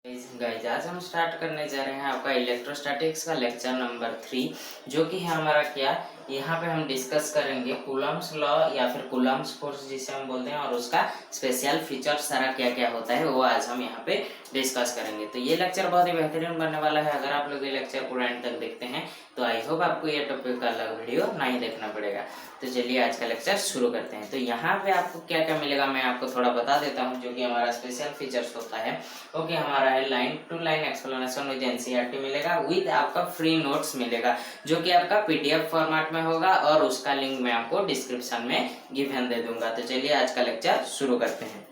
Guys आज हम start करने जा रहे हैं आपका इलेक्ट्रोस्टैटिक्स का लेक्चर नंबर 3, जो कि है हमारा क्या यहाँ पे हम डिस्कस करेंगे कूलम्ब्स लॉ या फिर कूलम्ब्स फोर्स जिसे हम बोलते हैं, और उसका स्पेशल फीचर सारा क्या क्या होता है वो आज हम यहाँ पे डिस्कस करेंगे। तो ये लेक्चर बहुत ही बेहतरीन बनने वाला है। अगर आप लोग ये लेक्चर पूरा एंड तक देखते हैं तो आई होप आपको ये टॉपिक का अलग वीडियो नहीं देखना पड़ेगा। तो चलिए आज का लेक्चर शुरू करते हैं। तो यहाँ पे आपको क्या क्या मिलेगा मैं आपको थोड़ा बता देता हूँ, जो कि हमारा स्पेशल फीचर्स होता है। ओके, हमारा है line to line explanation with NCERT मिलेगा, विद आपका फ्री नोट्स मिलेगा, जो कि आपका पीडीएफ फॉर्मेट में होगा, और उसका लिंक मैं आपको डिस्क्रिप्शन में गिवन दे दूंगा। तो चलिए आज का लेक्चर शुरू करते हैं।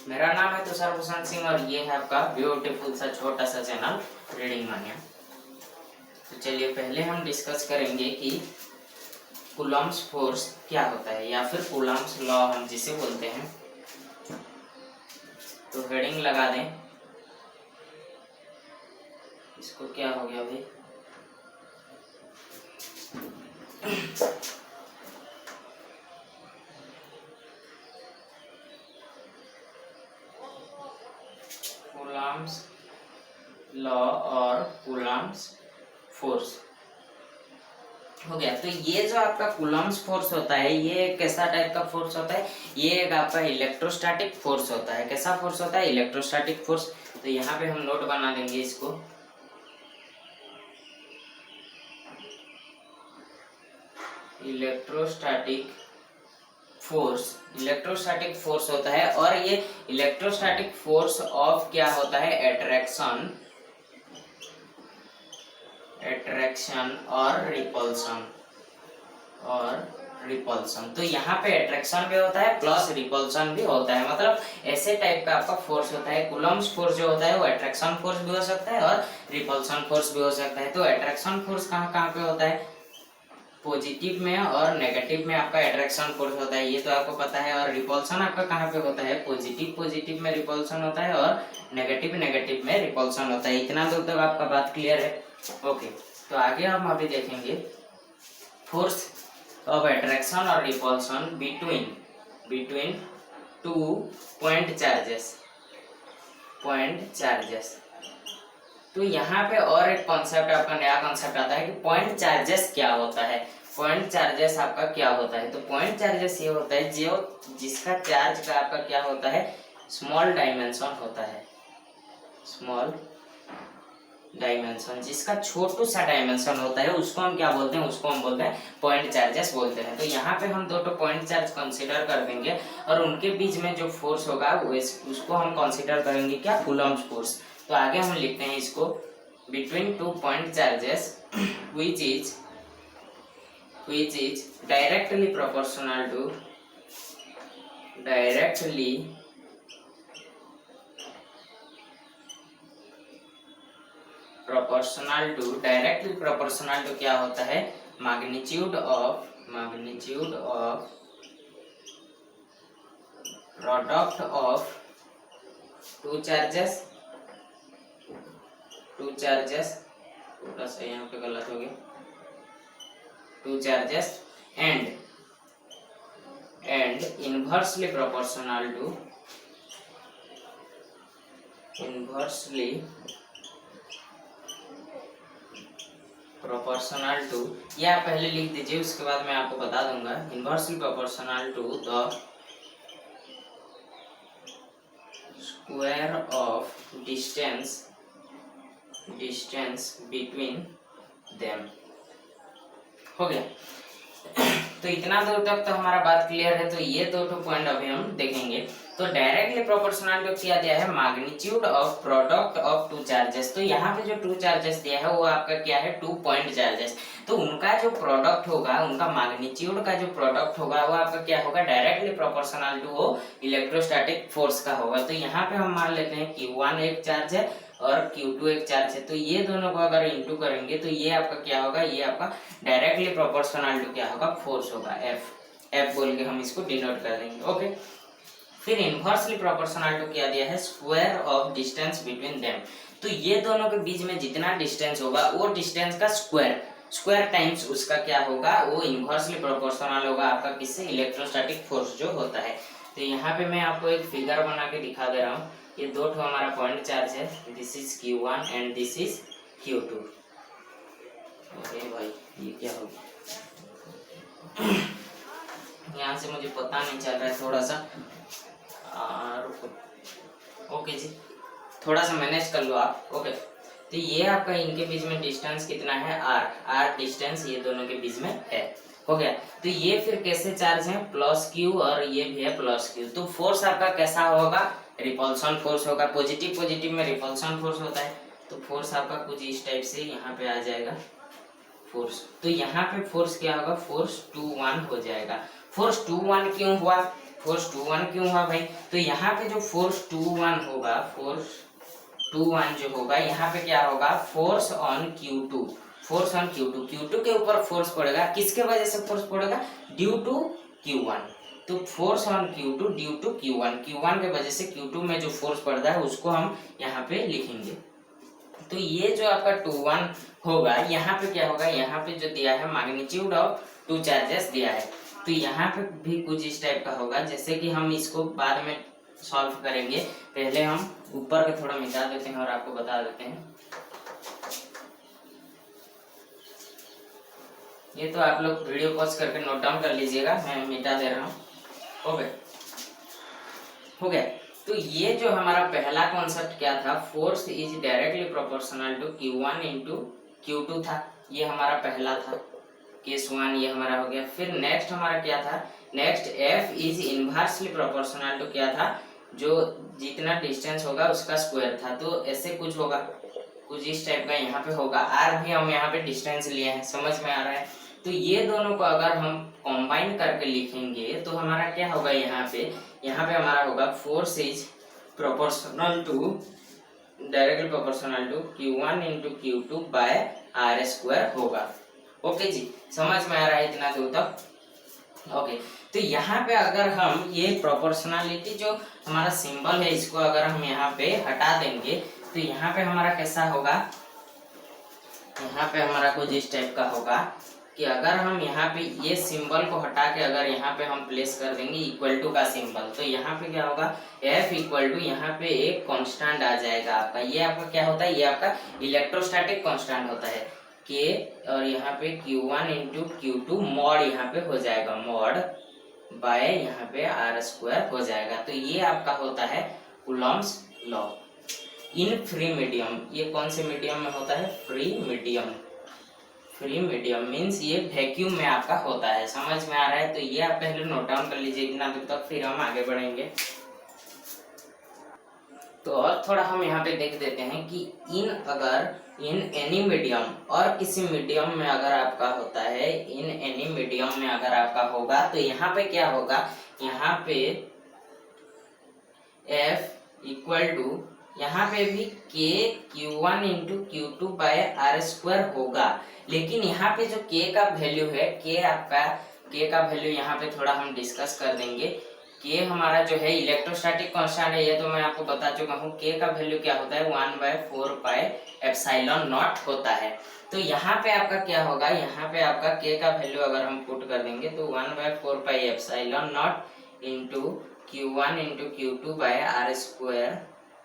मेरा नाम है तुषार भूषण सिंह और ये है आपका ब्यूटीफुल सा छोटा सा चैनल रीडिंग मानिया। तो चलिए पहले हम डिस्कस करेंगे कि कूलम्ब्स फोर्स क्या होता है या फिर कूलम्ब्स लॉ हम जिसे बोलते हैं। तो हेडिंग लगा दें, इसको क्या हो गया भाई, कूलम्ब्स लॉ और कूलम्ब्स फोर्स हो गया। तो ये जो आपका कूलम्ब्स फोर्स होता है ये एक कैसा टाइप का फोर्स होता है, ये एक आपका इलेक्ट्रोस्टैटिक फोर्स होता है। कैसा फोर्स होता है, इलेक्ट्रोस्टैटिक फोर्स। तो यहाँ पे हम नोट बना देंगे इसको, इलेक्ट्रोस्टैटिक फोर्स। इलेक्ट्रोस्टैटिक फोर्स होता है, और ये इलेक्ट्रोस्टैटिक फोर्स ऑफ क्या होता है, एट्रैक्शन, एट्रैक्शन और रिपल्सन। तो यहाँ पे एट्रैक्शन भी होता है प्लस रिपल्सन भी होता है, मतलब ऐसे टाइप का आपका फोर्स होता है। कूलम्ब्स फोर्स जो होता है वो एट्रैक्शन फोर्स भी हो सकता है और रिपल्सन फोर्स भी हो सकता है। तो एट्रैक्शन फोर्स कहाँ कहाँ पे होता है, पॉजिटिव में और नेगेटिव में आपका एट्रैक्शन फोर्स होता है, ये तो आपको पता है। और रिपल्सन आपका कहाँ पे होता है, पॉजिटिव में रिपल्सन होता है और नेगेटिव में रिपल्सन होता है। इतना दूर तक आपका बात क्लियर है। ओके, तो आगे हम अभी देखेंगे फोर्स ऑफ एट्रैक्शन और repulsion between two point charges. तो यहाँ पे और एक कॉन्सेप्ट आपका नया कॉन्सेप्ट आता है कि पॉइंट चार्जेस क्या होता है। पॉइंट चार्जेस आपका क्या होता है, तो पॉइंट चार्जेस ये होता है जो जिसका चार्ज का आपका क्या होता है, स्मॉल डायमेंशन होता है। स्मॉल डायमेंशन, जिसका छोटू सा डायमेंशन होता है उसको हम क्या बोलते हैं, उसको हम बोलते हैं पॉइंट चार्जेस बोलते हैं। तो यहाँ पे हम दो पॉइंट चार्ज कंसीडर कर देंगे, और उनके बीच में जो फोर्स होगा उसको हम कंसीडर करेंगे क्या, कूलम्ब्स फोर्स। तो आगे हम लिखते हैं इसको, between two point charges which is directly proportional to क्या होता है, magnitude of product of two charges, थोड़ा सा यहाँ पे गलत हो गया, two charges and inversely proportional to ये आप पहले लिख दीजिए, उसके बाद मैं आपको बता दूंगा। Inversely proportional to the square of distance between them. हो गया। तो इतना दूर तक तो हमारा बात क्लियर है। तो ये दो पॉइंट अभी हम देखेंगे। तो डायरेक्टली प्रोपोर्शनल जो किया गया है, magnitude of product of two charges. तो यहाँ पे जो टू चार्जेस दिया है वो आपका क्या है, टू पॉइंट चार्जेस। तो उनका जो प्रोडक्ट होगा, उनका मैग्नीट्यूड का जो प्रोडक्ट होगा वो आपका क्या होगा, डायरेक्टली प्रोपोर्शनल टू वो इलेक्ट्रोस्टैटिक फोर्स का होगा। तो यहाँ पे हम मान लेते हैं Q1 एक चार्ज है और Q2 एक चार्ज है। तो ये दोनों को अगर इंटू करेंगे तो ये आपका क्या होगा, ये आपका डायरेक्टली प्रोपोर्शनल टू क्या होगा, फोर्स होगा, F बोल के हम इसको डिनोट कर देंगे। ओके, फिर इनवर्सली प्रोपोर्शनल टू क्या दिया है, square of distance between them. तो ये दोनों के बीच में जितना डिस्टेंस होगा वो डिस्टेंस का स्क्वायर टाइम्स उसका क्या होगा, वो इनवर्सली प्रोपोर्शनल होगा आपका किससे, इलेक्ट्रोस्टैटिक फोर्स जो होता है। तो यहाँ पे मैं आपको एक फिगर बना के दिखा दे रहा हूँ। ये दो ठो हमारा पॉइंट चार्ज है, this is Q1 and this is Q2। अरे भाई ये क्या हो गया, यहाँ से मुझे पता नहीं चल रहा है थोड़ा सा, रुको। ओके जी, थोड़ा सा मैनेज कर लो आप। ओके, तो ये आपका इनके बीच में डिस्टेंस कितना है, आर डिस्टेंस ये दोनों के बीच में है। हो गया, तो ये फिर कैसे चार्ज है, प्लस क्यू और ये भी है प्लस क्यू। तो फोर्स आपका कैसा होगा, रिपल्सन फोर्स होगा। पॉजिटिव पॉजिटिव में रिपल्सन फोर्स होता है, तो फोर्स आपका कुछ इस टाइप से यहाँ पे आ जाएगा फोर्स। तो यहाँ पे फोर्स क्या होगा, फोर्स 2-1 हो जाएगा। फोर्स 2-1 क्यों हुआ, फोर्स 2-1 क्यों हुआ भाई, तो यहाँ पे जो फोर्स 2-1 होगा, फोर्स 2-1 जो होगा, यहाँ पे क्या होगा, force on Q2, force on Q2, Q2 के ऊपर फोर्स पड़ेगा, किसके वजह से फोर्स पड़ेगा, ड्यू टू Q1। तो force on Q2 due to Q1, Q1 के वजह से Q2 में जो फोर्स पड़ता है उसको हम यहाँ पे लिखेंगे। तो ये जो आपका 2-1 होगा, यहाँ पे क्या होगा, यहाँ पे जो दिया है मैग्नीट्यूड ऑफ टू चार्जेस दिया है, तो यहाँ पे भी कुछ इस टाइप का होगा। जैसे कि हम इसको बाद में सॉल्व करेंगे, पहले हम ऊपर के थोड़ा मिटा देते हैं और आपको बता देते हैं। ये तो आप लोग वीडियो पॉज करके नोट डाउन कर लीजिएगा, मैं मिटा दे रहा हूँ। हो गया। तो ये जो हमारा पहला कॉन्सेप्ट क्या था, force is directly proportional to Q1 into Q2 था, ये हमारा पहला था, केस 1 ये हमारा हो गया। फिर नेक्स्ट हमारा क्या था, next F is inversely proportional to क्या था, जो जितना डिस्टेंस होगा उसका स्क्वायर था। तो ऐसे कुछ होगा, कुछ इस टाइप का यहाँ पे होगा। R भी हम यहाँ पे डिस्टेंस लिए हैं, समझ में आ रहा है। तो ये दोनों को अगर हम कंबाइन करके लिखेंगे तो हमारा क्या होगा, यहाँ पे हमारा होगा force is proportional to, directly proportional to Q1 into Q2 by R square होगा। ओके जी, समझ में आ रहा है इतना दूर तक। ओके, तो यहाँ पे अगर हम ये प्रोपोर्शनलिटी जो हमारा सिंबल है, इसको अगर हम यहाँ पे हटा देंगे तो यहाँ पे हमारा कैसा होगा, यहाँ पे हमारा कुछ इस टाइप का होगा कि अगर हम यहाँ पे ये सिंबल को हटा के अगर यहाँ पे हम प्लेस कर देंगे इक्वल टू का सिंबल, तो यहाँ पे क्या होगा, F इक्वल टू यहाँ पे एक कांस्टेंट आ जाएगा आपका। ये आपका क्या होता है, ये आपका इलेक्ट्रोस्टैटिक कांस्टेंट होता है K, और यहाँ पे Q1 इंटू Q2 मॉड यहाँ पे हो जाएगा, मॉड बाय यहाँ पे R स्क्वायर हो जाएगा। तो ये आपका होता है Coulomb's law in free medium. ये कौन से मीडियम में होता है, free medium. Free medium means ये वैक्यूम में आपका होता है, समझ में आ रहा है। तो ये आप पहले नोट डाउन कर लीजिए इतना दूर तक, फिर हम आगे बढ़ेंगे। तो और थोड़ा हम यहाँ पे देख देते हैं कि अगर इन एनी मीडियम, और किसी मीडियम में अगर आपका होता है, इन एनी मीडियम में अगर आपका होगा, तो यहाँ पे क्या होगा, यहाँ पे F इक्वल टू यहाँ पे भी K Q1 into Q2 by R square होगा। लेकिन यहाँ पे जो K का वैल्यू है, K का वैल्यू यहाँ पे थोड़ा हम डिस्कस कर देंगे। K हमारा जो है इलेक्ट्रोस्टैटिक कांस्टेंट है, ये तो मैं आपको बता चुका हूँ। K का वैल्यू क्या होता है, 1/4 पाई एप्सिलॉन नॉट होता है। तो यहाँ पे आपका क्या होगा, यहाँ पे आपका K का वैल्यू अगर हम पुट कर देंगे तो 1/4 pi epsilon naught into Q1 into Q2 by R square,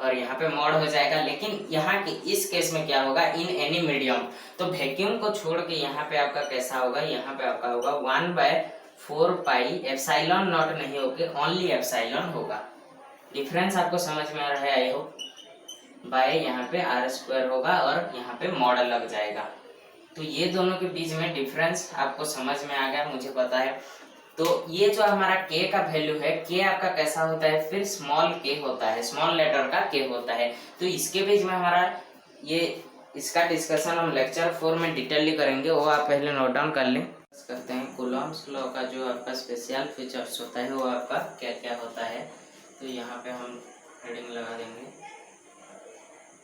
और यहाँ पे मॉड हो जाएगा। लेकिन यहाँ के इस केस में क्या होगा, इन एनी मीडियम, तो वैक्यूम को छोड़ के यहाँ पे आपका कैसा होगा, यहाँ पे आपका होगा 1/4 पाई एप्सिलॉन नॉट नहीं होके ओनली एप्सिलॉन होगा। डिफरेंस आपको समझ में आ रहा है आई होप, बाय यहाँ पे R स्क्वायर होगा और यहाँ पे मॉड लग जाएगा। तो ये दोनों के बीच में डिफरेंस आपको समझ में आ गया, मुझे पता है। तो ये जो हमारा K का वैल्यू है, K आपका कैसा होता है, फिर स्मॉल k होता है, स्मॉल लेटर का K होता है। तो इसके बीच में हमारा ये, इसका डिस्कशन हम लेक्चर 4 में डिटेलली करेंगे, वो आप पहले नोट डाउन कर लें। करते हैं कूलॉम्स लॉ का जो आपका स्पेशल फीचर्स होता है वो आपका क्या क्या होता है। तो यहाँ पे हम हेडिंग लगा देंगे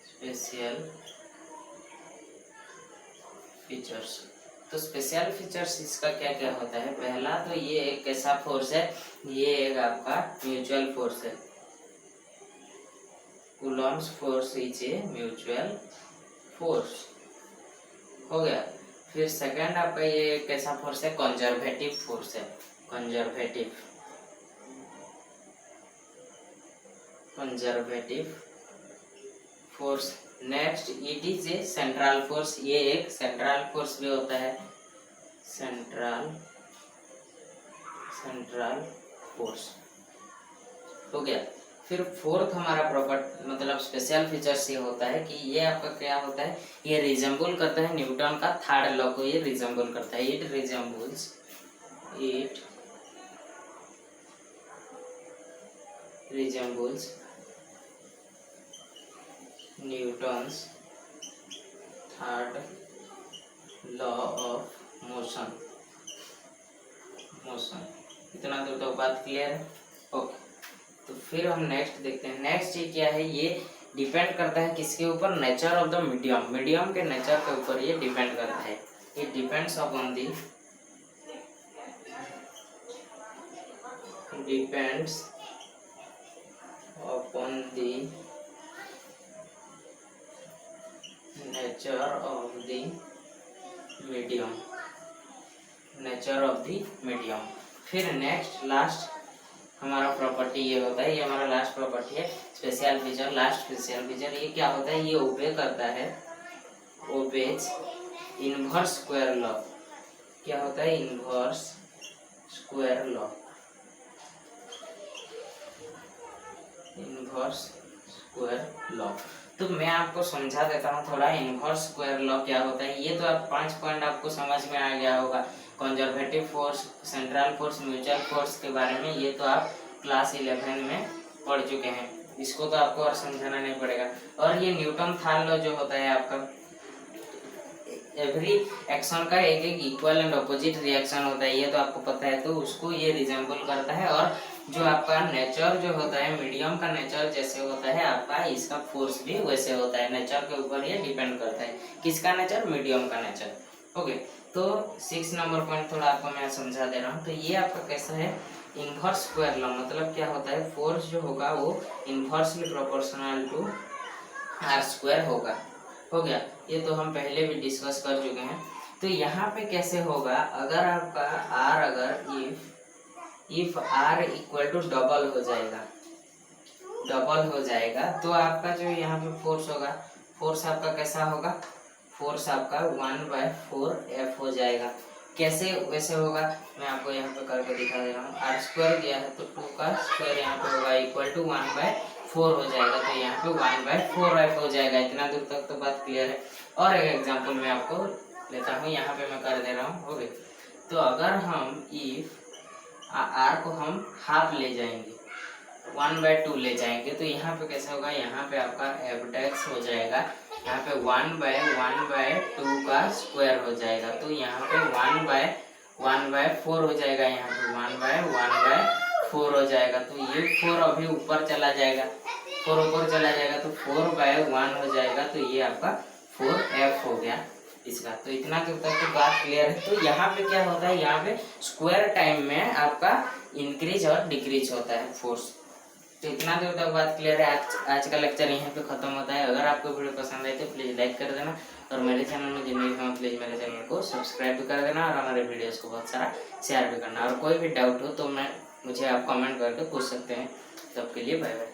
स्पेशल फीचर्स। तो स्पेशल फीचर्स इसका क्या क्या होता है, पहला तो ये एक कैसा फोर्स है, ये एक आपका म्यूचुअल फोर्स है, Coulomb's force is a mutual force, हो गया। फिर सेकंड आपका ये कैसा फोर्स है, कंजर्वेटिव फोर्स है, conservative, conservative force. Next it is a central force, ये एक सेंट्रल फोर्स भी होता है, सेंट्रल फोर्स हो गया। फिर फोर्थ हमारा प्रॉपर्टी मतलब स्पेशल फीचर्स ये होता है कि ये आपका क्या होता है, ये रिजेंबल करता है न्यूटन का थर्ड लॉ को, ये रिजेंबल करता है, it resembles Newton's third law of motion. इतना दूर तो बात क्लियर है, ओके। तो फिर हम नेक्स्ट देखते हैं। नेक्स्ट ये क्या है, ये डिपेंड करता है किसके ऊपर, नेचर ऑफ द मीडियम के नेचर के ऊपर ये डिपेंड करता है। It depends upon the nature of the medium. फिर नेक्स्ट लास्ट हमारा प्रॉपर्टी ये होता है, ये हमारा लास्ट प्रॉपर्टी है special feature. Last special feature ये क्या होता है, ये ओबे करता है, ओबेज इनवर्स स्क्वायर लॉ। क्या होता है, इनवर्स स्क्वायर लॉ, तो मैं आपको समझा देता हूँ थोड़ा इनवर्स स्क्वायर लॉ क्या होता है। ये तो आप 5 पॉइंट आपको समझ में आ गया होगा, conservative force, central force, mutual force के बारे में ये तो आप क्लास 11 में पढ़ चुके हैं, इसको तो आपको और समझाना नहीं पड़ेगा। और ये न्यूटन थर्ड लॉ जो होता है आपका, एवरी एक्शन का एक इक्वल एंड अपोजिट रिएक्शन होता है, ये तो आपको पता है, तो उसको ये रिजेंबल करता है। और जो आपका नेचर जो होता है, मीडियम का नेचर जैसे होता है आपका, इसका फोर्स भी वैसे होता है, नेचर के ऊपर ये डिपेंड करता है। किसका नेचर, मीडियम का नेचर। ओके, तो 6 नंबर पॉइंट थोड़ा आपको मैं समझा दे रहा हूँ। तो ये आपका कैसा है, इनवर्स स्क्वायर लॉ, मतलब क्या होता है, फोर्स जो होगा वो inversely proportional to R square होगा। हो गया, ये तो हम पहले भी डिस्कस कर चुके हैं। तो यहाँ पे कैसे होगा, अगर आपका आर, अगर if R equal to double हो जाएगा, तो आपका जो यहाँ पे फोर्स होगा, फोर्स आपका कैसा होगा, फोर्स आपका 1/4F हो जाएगा। कैसे वैसे होगा, मैं आपको यहाँ पे करके दिखा दे रहा हूँ। आर स्क्वायर दिया है तो 2 का स्क्वायर यहाँ पे होगा इक्वल टू 1/4 हो जाएगा, तो यहाँ पे 1/4F हो जाएगा। इतना दूर तक तो बात क्लियर है। और एक एग्जांपल मैं आपको लेता हूँ, यहाँ पे मैं कर दे रहा हूँ। ओके, तो अगर हम इफ आर को हम हाफ ले जाएंगे, 1/2 ले जाएंगे, तो यहाँ पे कैसे होगा, यहाँ पे आपका एफ हो जाएगा, यहाँ पे 1/2 का स्क्वायर हो जाएगा, तो यहाँ पे 1/4 हो जाएगा, यहाँ पे 1/4 हो जाएगा। तो ये 4 अभी ऊपर चला जाएगा, 4 ऊपर चला जाएगा, तो 4/1 हो जाएगा, तो ये आपका 4F हो गया इसका। तो इतना तक तो बात क्लियर है। तो यहाँ पे क्या होता है, यहाँ पे स्क्वायर टाइम में आपका इंक्रीज और डिक्रीज होता है फोर्स। तो इतना देर तक बात क्लियर है। आज का लेक्चर यहीं पे खत्म होता है। अगर आपको वीडियो पसंद आए तो प्लीज लाइक कर देना, और मेरे चैनल में जिन्हें भी प्लीज मेरे चैनल को सब्सक्राइब भी कर देना, और हमारे वीडियोस को बहुत सारा शेयर भी करना। और कोई भी डाउट हो तो मुझे आप कमेंट करके पूछ सकते हैं। सबके लिए बाय बाय।